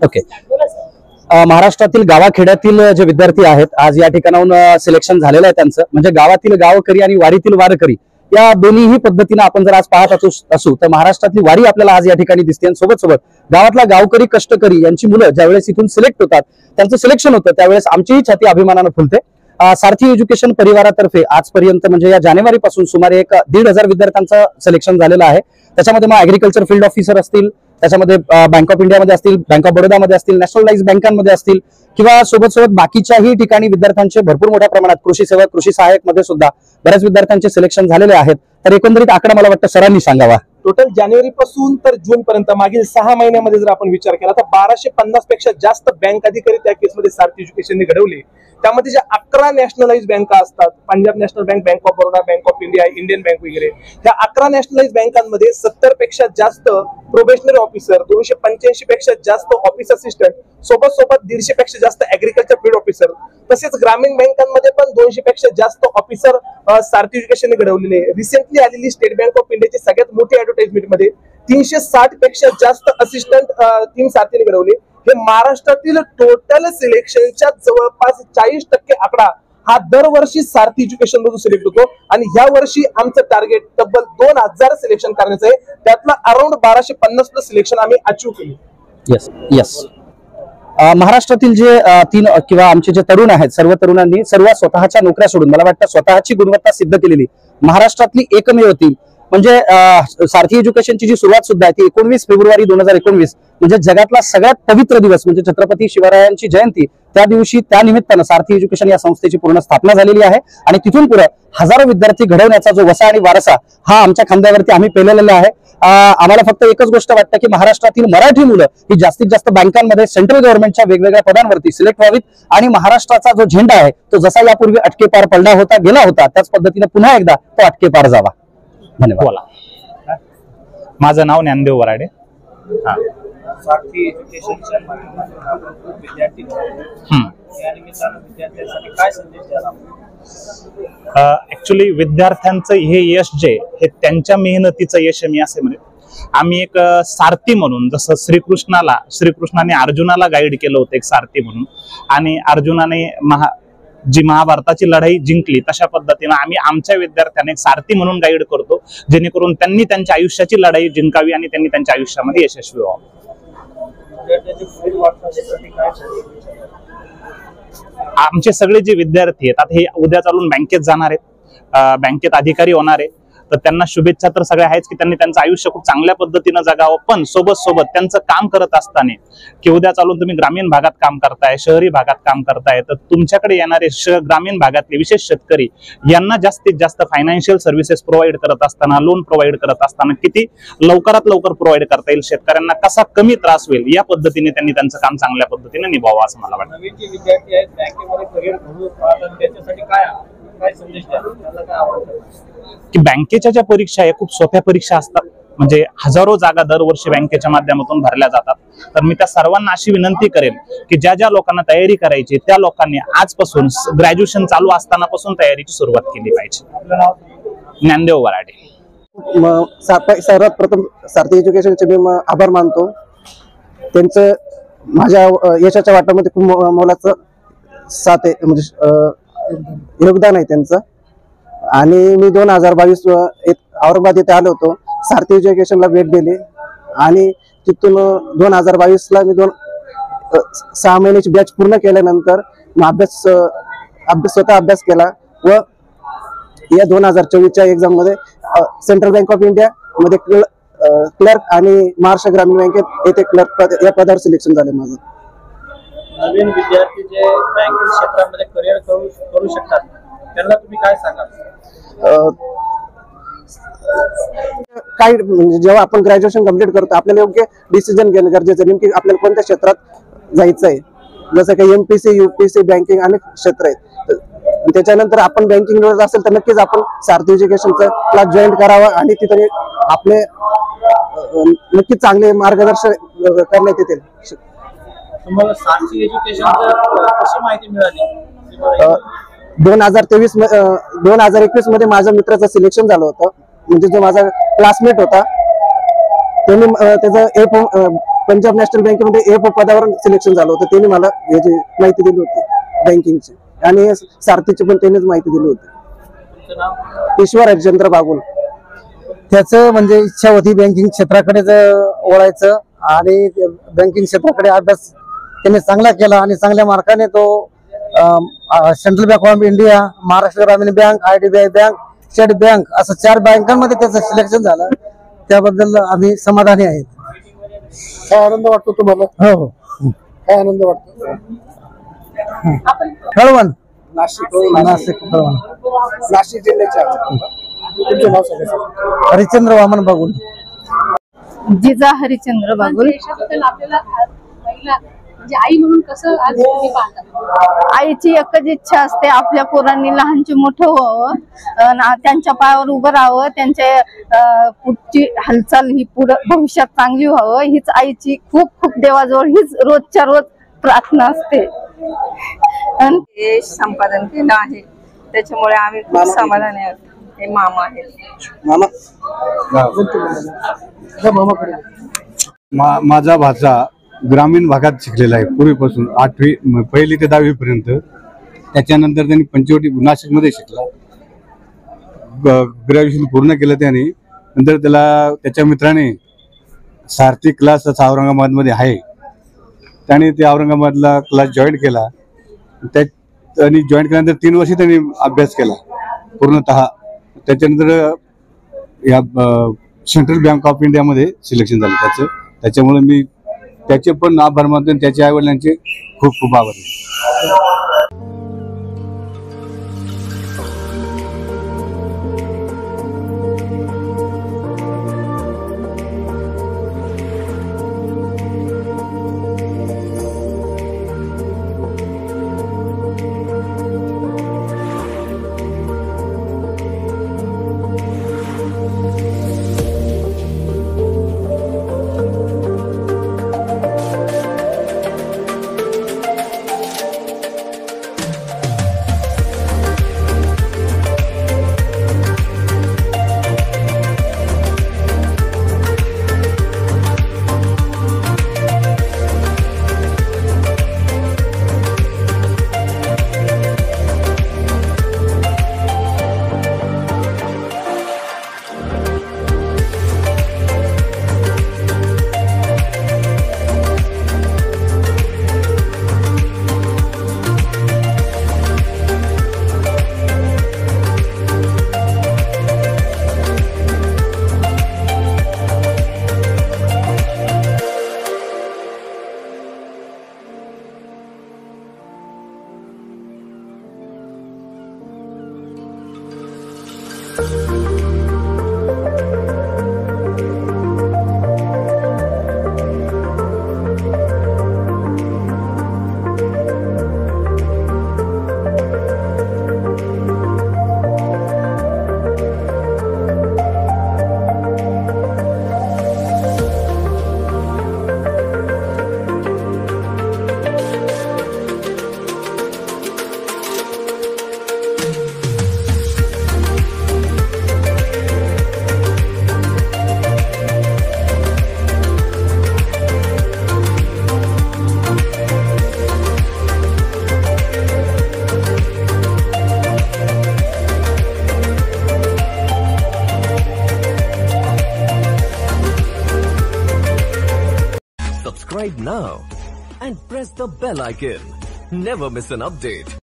Okay. महाराष्ट्रातील गावाखेड्यातील जे विद्यार्थी आहेत आज या ठिकाणाहून सिलेक्शन झालेलं आहे त्यांचं, म्हणजे गावातील गावकरी आणि वारीतील वारकरी या दोन्हीही पद्धतीने आपण जर आज पाहत असू तर महाराष्ट्रातली वारी आपल्याला आज या ठिकाणी दिसते. आणि सोबत सोबत गावातला गावकरी कष्टकरी यांची मुलं ज्यावेळेस इथून सिलेक्ट होतात, त्यांचं सिलेक्शन होतं, त्यावेळेस आमचीही छाती अभिमानानं फुलते. सारथी एज्युकेशन परिवारातर्फे आजपर्यंत म्हणजे या जानेवारी पासून सुमारे 1,500 विद्यार्थ्यांचं सिलेक्शन झालेलं आहे. त्याच्यामध्ये मग ऍग्रिकल्चर फील्ड ऑफिसर असतील, त्याच्यामध्ये बँक ऑफ इंडियामध्ये असतील, बँक ऑफ बडोदामध्ये असतील, नॅशनलाइज बँकांमध्ये असतील किंवा सोबत सोबत बाकीच्याही ठिकाणी विद्यार्थ्यांचे भरपूर मोठ्या प्रमाणात कृषी सेवक कृषी सहाय्यक मध्ये सुद्धा बऱ्याच विद्यार्थ्यांचे सिलेक्शन झालेले आहेत. तर एकंदरीत आकडा मला वाटतं सरांनी सांगावा. टोटल जानेवारी पासून तर जून पर्यंत मागील 6 महिन्यामध्ये जर आपण विचार केला तर 1250 पेक्षा जास्त बँक अधिकारी त्या केसमध्ये सारथी एज्युकेशनने घडवले. त्यामध्ये ज्या 11 नॅशनलाइज बँका असतात, Punjab national bank, bank of Baroda, bank of India, Indian bank वगैरे, त्या 11 नॅशनलाइज बँकांमध्ये 70 पेक्षा जास्त प्रोबेशनरी ऑफिसर, 285 पेक्षा जास्त ऑफिस असिस्टंट, सोबत सोबत 150 पेक्षा जास्त ऍग्रिकल्चर फील्ड ऑफिसर, तसेच ग्रामीण बँकांमध्ये पण 200 पेक्षा जास्त ऑफिसर सारथी एज्युकेशनने घडवलेले. रिसेंटली आलेली स्टेट बँक ऑफ इंडियाची सगळ्यात मोठी ऍडव्हर्टाइजमेंट मध्ये 360 पेक्षा जास्त असिस्टंट टीम सारथीने घडवले. हे महाराष्ट्रातील टोटल सिलेक्शनच्या जवळपास 40% आकडा हा दरवर्षी सारथी एज्युकेशन मधून सिलेक्ट होतो. आणि ह्या वर्षी आमचं टार्गेट तब्बल 2000 सिलेक्शन करण्याचं आहे. त्यातलं अराउंड 1250 प्लस सिलेक्शन आम्ही अचीव्ह केले. Yes yes. महाराष्ट्रातील जे 3 किंवा आमचे जे तरुण आहेत, सर्व तरुणांनी सर्व स्वतःच्या नोकऱ्या सोडून मला वाटतं स्वतःची गुणवत्ता सिद्ध केलेली महाराष्ट्रातली एकमेव टीम म्हणजे सारथी एज्युकेशनची जी सुरुवात सुद्धा आहे ती 19 फेब्रुवारी 2019 म्हणजे जगातला सगळ्यात पवित्र दिवस म्हणजे छत्रपती शिवरायांची जयंती, त्या दिवशी त्या निमित्तानं सारथी एज्युकेशन या संस्थेची पूर्ण स्थापना झालेली आहे. आणि तिथून पुढे हजारो विद्यार्थी घडवण्याचा जो वसा आणि वारसा हा आमच्या खांद्यावरती आम्ही पेललेला आहे. आम्हाला फक्त एकच गोष्ट वाटतं की महाराष्ट्रातील मराठी मुलं ही जास्तीत जास्त बँकांमध्ये सेंट्रल गव्हर्नमेंटच्या वेगवेगळ्या पदांवरती सिलेक्ट व्हावीत आणि महाराष्ट्राचा जो झेंडा आहे तो जसा यापूर्वी अटके पार पडला होता गेला होता त्याच पद्धतीने पुन्हा एकदा तो अटके पार जावा. धन्यवाद. माझं नाव ज्ञानदेव वराडे. सारथी एज्युकेशनच्या माध्यमातून विद्यार्थी या निमित्तानं विद्यार्थ्यांसाठी काय संदेश द्याल? ऍक्च्युली विद्यार्थ्यांचं हे यश जे हे त्यांच्या मेहनतीचं यश मी असे म्हणेन. आम्ही एक सारथी म्हणून जसं श्रीकृष्णाने अर्जुनाला गाईड केलं होतं एक सारथी म्हणून, आणि अर्जुनाने जी महाभारताची लढाई जिंकली तशा पद्धतीने आम्ही आमच्या विद्यार्थ्यांना एक सारथी म्हणून गाईड करतो, जेणेकरून त्यांनी त्यांच्या आयुष्याची लढाई जिंकावी आणि त्यांनी त्यांच्या आयुष्यामध्ये यशस्वी व्हावं. आमचे सगळे जे विद्यार्थी आहेत हे उद्या चालून बँकेत जाणार आहेत, बँकेत अधिकारी होणार आहे, तर त्यांना शुभेच्छा तर सगळ्या आहेच की त्यांनी त्यांचं आयुष्य खूप चांगल्या पद्धतीनं जगावं. पण सोबत सोबत त्यांचं काम करत असताना की उद्या चालून तुम्ही ग्रामीण भागात काम करताय, शहरी भागात काम करताय, तर तुमच्याकडे येणारे ग्रामीण भागातले विशेष शेतकरी यांना जास्तीत जास्त फायनान्शियल सर्व्हिसेस प्रोव्हाइड करत असताना, लोन प्रोव्हाइड करत असताना किती लवकरात लवकर प्रोव्हाइड करता येईल, शेतकऱ्यांना कसा कमी त्रास होईल या पद्धतीने त्यांनी त्यांचं काम चांगल्या पद्धतीने निभावावं असं मला वाटतं. नवीन जे विद्यार्थी आहेत बँकेमध्ये करिअर घडवू पाहतात त्याच्यासाठी काय संदेश द्याल? त्यांना काय आवडतं की बँकेच्या ज्या परीक्षा आहे खूप सोप्या परीक्षा असतात, म्हणजे हजारो जागा दरवर्षी बँकेच्या माध्यमातून भरल्या जातात. तर मी त्या सर्वांना अशी विनंती करेन की ज्या ज्या लोकांना तयारी करायची त्या लोकांनी आजपासून ग्रॅज्युएशन चालू असताना पासून तयारीची सुरुवात केली पाहिजे. ज्ञानदेव वराडे. सर्वात प्रथम सारथी एज्युकेशनचे मी आभार मानतो. त्यांचं माझ्या यशाच्या वाटामध्ये खूप मोलाचं साथ आहे, म्हणजे योगदान आहे त्यांचं. आणि मी 2022 औरंगाबाद येथे आलो होतो, सारथी एज्युकेशनला भेट दिली आणि तिथून 2022ला मी 6 महिन्याची बॅच पूर्ण केल्यानंतर स्वतः अभ्यास केला व या 2024च्या एक्झाम मध्ये सेंट्रल बँक ऑफ इंडिया मध्ये क्लर्क आणि महाराष्ट्र ग्रामीण बँकेत येथे क्लर्क या पदावर सिलेक्शन झाले माझं. नवीन विद्यार्थी जे बँकिंग क्षेत्रामध्ये करिअर करू शकतात त्यांना तुम्ही काय सांगाल? काय म्हणजे जेव्हा आपण ग्रॅज्युएशन कंप्लीट करतो आपल्याला योग्य डिसिजन घेणं गरजेचं आहे, नेमकी आपल्याला कोणत्या क्षेत्रात जायचं आहे. जसं काही एमपीसी, यूपीसी, बँकिंग अनेक क्षेत्र आहेत. त्याच्यानंतर आपण बँकिंग असेल तर नक्कीच आपण सारथी एज्युकेशनचा क्लास जॉईन करावा आणि तिथे आपले नक्कीच चांगले मार्गदर्शन करण्यात येतील. तुम्हाला सारथी एज्युकेशन कशी माहिती मिळाली? 2021 मध्ये माझ्या मित्राचं सिलेक्शन झालं होतं, म्हणजे जो माझा क्लासमेट होता त्यांनी त्याचं पंजाब नॅशनल बँकेमध्ये एफ पदावर सिलेक्शन झालं होतं. त्यांनी मला याची माहिती दिली होती बँकिंगची, आणि सारथीची पण त्यांनीच माहिती दिली होती. तुमचं नाव? ईश्वर हरिचंद्र बागुल. त्याचं म्हणजे इच्छा होती बँकिंग क्षेत्राकडे वळायचं, आणि बँकिंग क्षेत्राकडे अभ्यास त्याने चांगला केला, आणि चांगल्या मार्काने तो Central Bank of India, Maharashtra Gramin Bank, IDBI Bank, State Bank असं 4 बँकांमध्ये त्याचं सिलेक्शन झालं. त्याबद्दल आम्ही समाधानी आहेत. काय आनंद वाटतो तुम्हाला? हो हो. काय आनंद वाटतो? कळवण, नाशिक कळवण. नाशिक जिल्ह्याच्या तुमचं नाव सांगा सर. हरिश्चंद्र वामन बागुल. जिजा हरिचंद्र बागुल. देशाबद्दल आपल्याला महिला म्हणजे आई म्हणून कसं आज तुम्ही पाहता? आईची एकच इच्छा असते, आपल्या पोरांनी लहानचे मोठं व्हावं, त्यांच्या पायावर उभं राहावं, त्यांच्या पुढची हालचाल ही पुढे भविष्यात चांगली व्हावं, हीच आईची खूप खूप देवाजवळ हीच रोजच्या रोज प्रार्थना असते. हे संपादन केलं आहे, त्याच्यामुळे आम्ही खूप समाधानी आहोत. हे मामा आहेत. माझा भाचा ग्रामीण भागात शिकलेला आहे पूर्वीपासून, 8वी पहिली ते 10वी पर्यंत. त्याच्यानंतर त्यांनी पंचवटी नाशिकमध्ये शिकला, ग्रॅज्युएशन पूर्ण केलं त्याने. नंतर त्याला त्याच्या मित्राने सारथी क्लास असा औरंगाबादमध्ये आहे, त्याने ते औरंगाबादला क्लास जॉईन केला. आणि जॉईन केल्यानंतर 3 वर्ष त्यांनी अभ्यास केला पूर्णतः. त्याच्यानंतर या सेंट्रल बँक ऑफ इंडियामध्ये सिलेक्शन झालं त्याचं. त्याच्यामुळे मी त्याचे पण आभार मानतो, आणि त्याच्या आईवडिलांचे खूप खूप आभार आहे. Subscribe now and press the bell icon. Never miss an update.